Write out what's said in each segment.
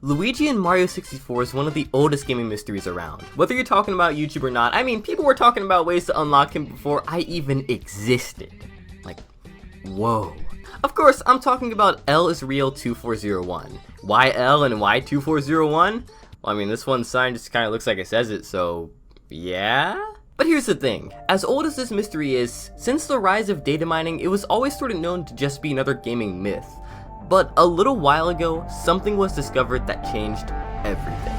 Luigi and Mario 64 is one of the oldest gaming mysteries around. Whether you're talking about YouTube or not, I mean, people were talking about ways to unlock him before I even existed. Like, whoa. Of course, I'm talking about L is Real 2401. Why L and why 2401? Well, I mean, this one sign just kind of looks like it says it, so yeah? But here's the thing, as old as this mystery is, since the rise of data mining, it was always sort of known to just be another gaming myth. But a little while ago, something was discovered that changed everything.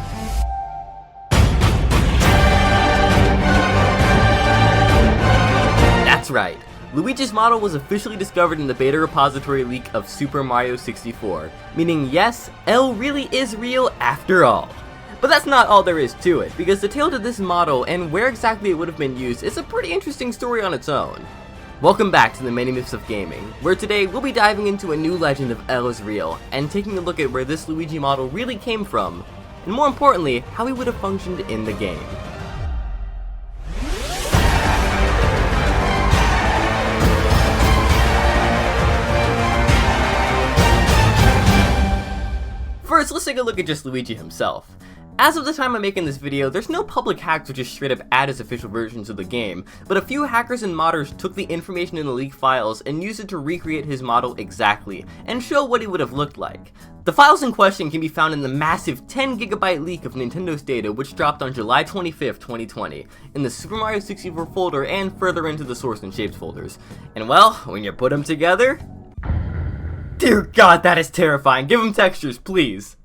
That's right, Luigi's model was officially discovered in the beta repository leak of Super Mario 64, meaning yes, L really is real after all. But that's not all there is to it, because the tale to this model and where exactly it would have been used is a pretty interesting story on its own. Welcome back to the Many Myths of Gaming, where today we'll be diving into a new legend of L is Real, and taking a look at where this Luigi model really came from, and more importantly, how he would have functioned in the game. First, let's take a look at just Luigi himself. As of the time I'm making this video, there's no public hacks which just straight up add as official versions of the game, but a few hackers and modders took the information in the leak files and used it to recreate his model exactly, and show what he would have looked like. The files in question can be found in the massive 10GB leak of Nintendo's data, which dropped on July 25th, 2020, in the Super Mario 64 folder and further into the source and shapes folders. And well, when you put them together... Dear God, that is terrifying. Give him textures, please.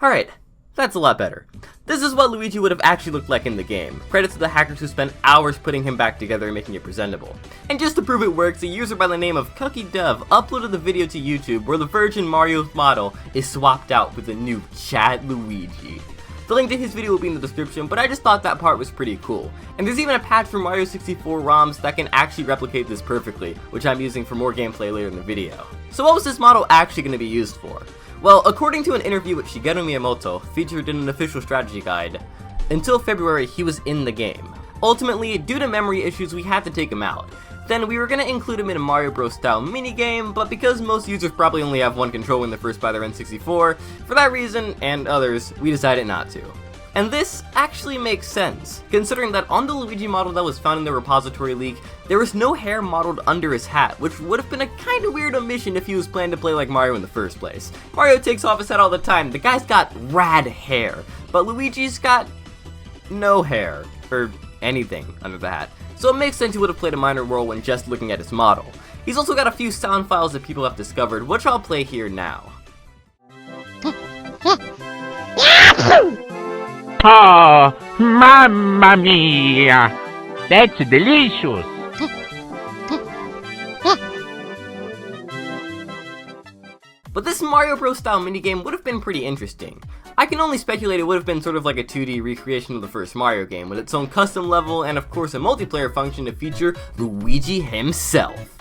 Alright. That's a lot better. This is what Luigi would have actually looked like in the game. Credit to the hackers who spent hours putting him back together and making it presentable. And just to prove it works, a user by the name of Cucky Dove uploaded the video to YouTube where the Virgin Mario model is swapped out with a new Chad Luigi. The link to his video will be in the description, but I just thought that part was pretty cool. And there's even a patch for Mario 64 ROMs that can actually replicate this perfectly, which I'm using for more gameplay later in the video. So what was this model actually going to be used for? Well, according to an interview with Shigeru Miyamoto, featured in an official strategy guide, until February he was in the game. Ultimately, due to memory issues, we had to take him out. Then we were going to include him in a Mario Bros style minigame, but because most users probably only have one control when they're first by their N64, for that reason, and others, we decided not to. And this actually makes sense, considering that on the Luigi model that was found in the repository leak, there was no hair modeled under his hat, which would have been a kinda weird omission if he was planning to play like Mario in the first place. Mario takes off his hat all the time, the guy's got rad hair, but Luigi's got no hair, or anything under the hat. So it makes sense he would have played a minor role when just looking at his model. He's also got a few sound files that people have discovered, which I'll play here now. Oh, mamma mia! That's delicious! But this Mario Bros style minigame would have been pretty interesting. I can only speculate it would have been sort of like a 2D recreation of the first Mario game, with its own custom level and of course a multiplayer function to feature Luigi himself.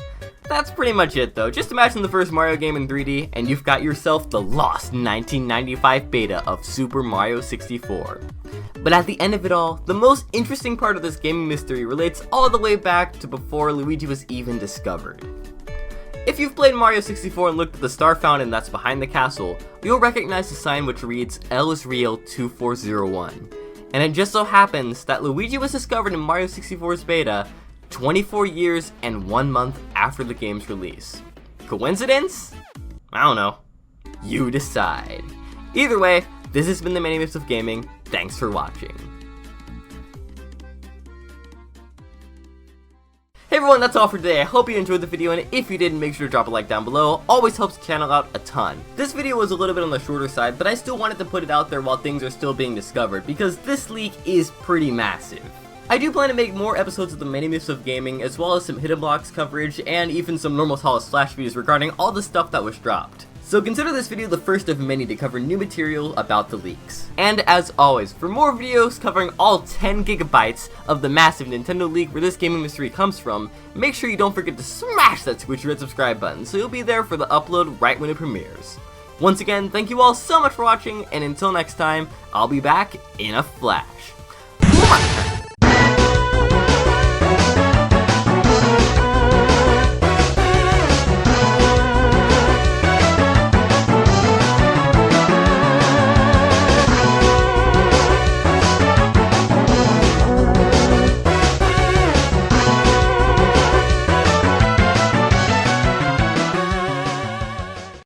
That's pretty much it though, just imagine the first Mario game in 3D and you've got yourself the lost 1995 beta of Super Mario 64. But at the end of it all, the most interesting part of this gaming mystery relates all the way back to before Luigi was even discovered. If you've played Mario 64 and looked at the star fountain that's behind the castle, you'll recognize the sign which reads L is Real 2401. And it just so happens that Luigi was discovered in Mario 64's beta 24 years and 1 month after the game's release. Coincidence? I don't know. You decide. Either way, this has been the Many Myths of Gaming. Thanks for watching. Hey everyone, that's all for today. I hope you enjoyed the video, and if you did, make sure to drop a like down below. Always helps the channel out a ton. This video was a little bit on the shorter side, but I still wanted to put it out there while things are still being discovered, because this leak is pretty massive. I do plan to make more episodes of the Many Myths of Gaming, as well as some Hidden Blocks coverage, and even some normal Slash videos regarding all the stuff that was dropped. So consider this video the first of many to cover new material about the leaks. And as always, for more videos covering all 10 gigabytes of the massive Nintendo leak where this gaming mystery comes from, make sure you don't forget to smash that squishy red subscribe button so you'll be there for the upload right when it premieres. Once again, thank you all so much for watching, and until next time, I'll be back in a flash.